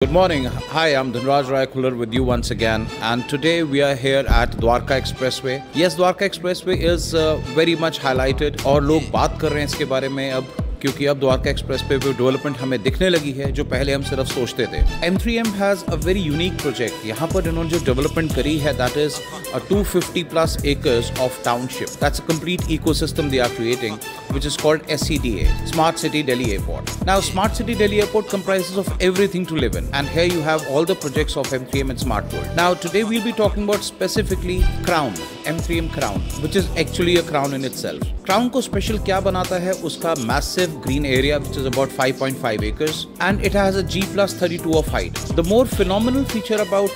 Good morning. Hi, I'm Dhanraj Rai Kular with you once again, and today we are here at Dwarka Expressway. Yes, Dwarka Expressway is very much highlighted और लोग बात कर रहे हैं इसके बारे में अब, क्योंकि अब द्वारका एक्सप्रेस पे डेवलपमेंट हमें दिखने लगी है जो पहले हम सिर्फ सोचते थे। M3M has a very unique project. यहाँ पर इन्होंने जो डेवलपमेंट करी है that is 250+ acres of township. That's a complete ecosystem they are creating, which is called SCDA, Smart City Delhi Airport. Now, Smart City Delhi Airport comprises of everything to live in, and here you have all the projects of M3M and Smart World. Now, today we'll be talking about specifically Crown, M3M Crown, which is actually a crown in itself. Crown को special क्या बनाता है? उसका massive green area which is about 5.5 acres, and it has a G+32 of height. The more phenomenal feature about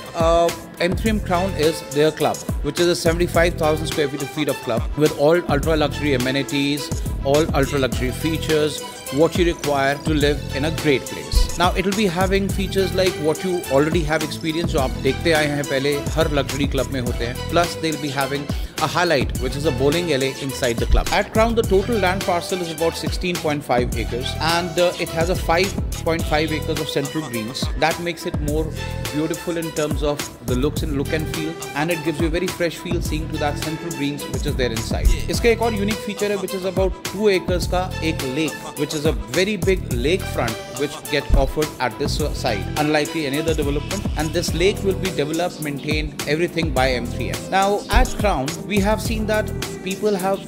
M3M Crown is their club, which is a 75,000 square feet of club with all ultra luxury amenities, all ultra luxury features, what you require to live in a great place. Now it will be having features like what you already have experience, जो आप देखते आए हैं पहले हर luxury club में होते हैं. Plus they'll be having a highlight, which is a bowling alley inside the club. At Crown, the total land parcel is about 16.5 acres, and it has a 5.5 acres of central greens. That makes it more beautiful in terms of the look and feel, and it gives you a very fresh feel seeing to that central greens which is there inside. इसका एक और unique feature है which is about 2 acres का एक lake, which is a very big lake front which get offered at this site, unlike any other development. And this lake will be developed, maintained, everything by M3M. Now at Crown, we have seen that people have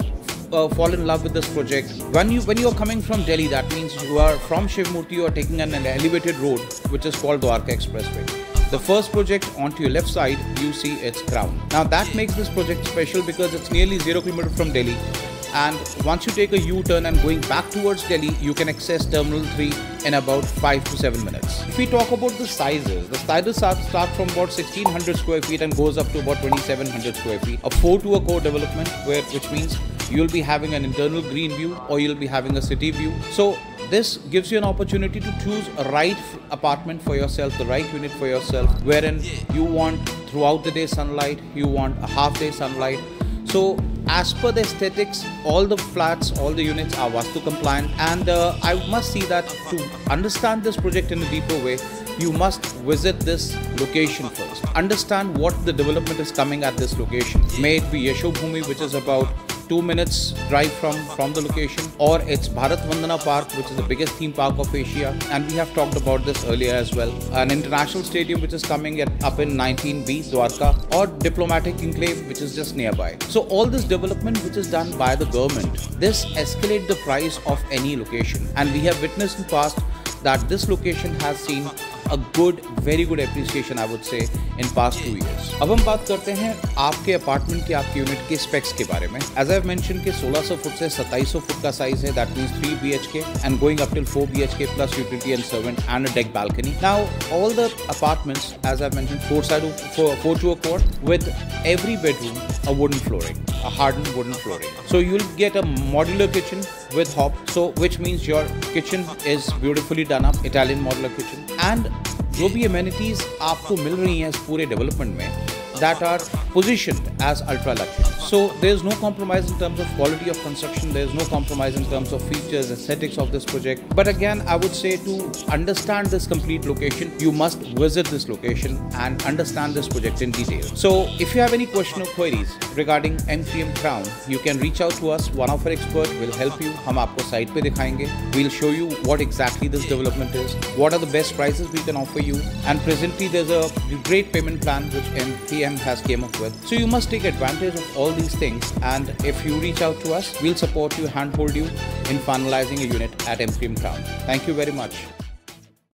fall in love with this project. When you are coming from Delhi, that means you are from Shivamurti, you are taking an elevated road which is called Dwarka Expressway. The first project onto your left side, you see it's Crown. Now that makes this project special because it's nearly 0 km from Delhi. And once you take a U-turn and going back towards Delhi, you can access Terminal 3 in about 5 to 7 minutes. If we talk about the sizes start from about 1600 square feet and goes up to about 2700 square feet. A 4 to a core development, which means you'll be having an internal green view or you'll be having a city view. So this gives you an opportunity to choose a right apartment for yourself, the right unit for yourself, wherein you want throughout the day sunlight, you want a half day sunlight. So as per the aesthetics, all the flats, all the units are Vastu compliant, and I must see that to understand this project in a deeper way, you must visit this location first. Understand what the development is coming at this location. May it be Yashobhumi, which is about 2 minutes drive from the location, or it's Bharat Vandana Park, which is the biggest theme park of Asia, and we have talked about this earlier as well. An international stadium which is coming up in 19B, Dwarka, or Diplomatic Enclave, which is just nearby. So all this development which is done by the government, this escalates the price of any location, and we have witnessed in past that this location has seen a very good appreciation, I would say, in past 2 years. अब हम बात करते हैं आपके apartment के, आपके unit के specs के बारे में. As I've mentioned कि 1600 फुट से 2700 फुट का साइज है. That means 3 BHK and going up till 4 BHK plus utility and servant and a deck balcony. Now all the apartments, as I've mentioned, 4 to a court with every bedroom a wooden flooring, a hardened wooden flooring. So you'll get a modular kitchen with hob, so which means your kitchen is beautifully done up, Italian modular kitchen. And जो भी amenities आपको मिल रही हैं इस पूरे development में, that are positioned as ultra luxury. So there is no compromise in terms of quality of construction, there is no compromise in terms of features, aesthetics of this project. But again, I would say to understand this complete location, you must visit this location and understand this project in detail. So if you have any question or queries regarding M3M Crown, you can reach out to us. One of our experts will help you. हम आपको site पे दिखाएंगे. We'll show you what exactly this development is, what are the best prices we can offer you, and presently there's a great payment plan which M3M has came up with. So you must take advantage of all these things, and if you reach out to us, we'll support you, handhold you in finalizing a unit at M3M Crown. Thank you very much.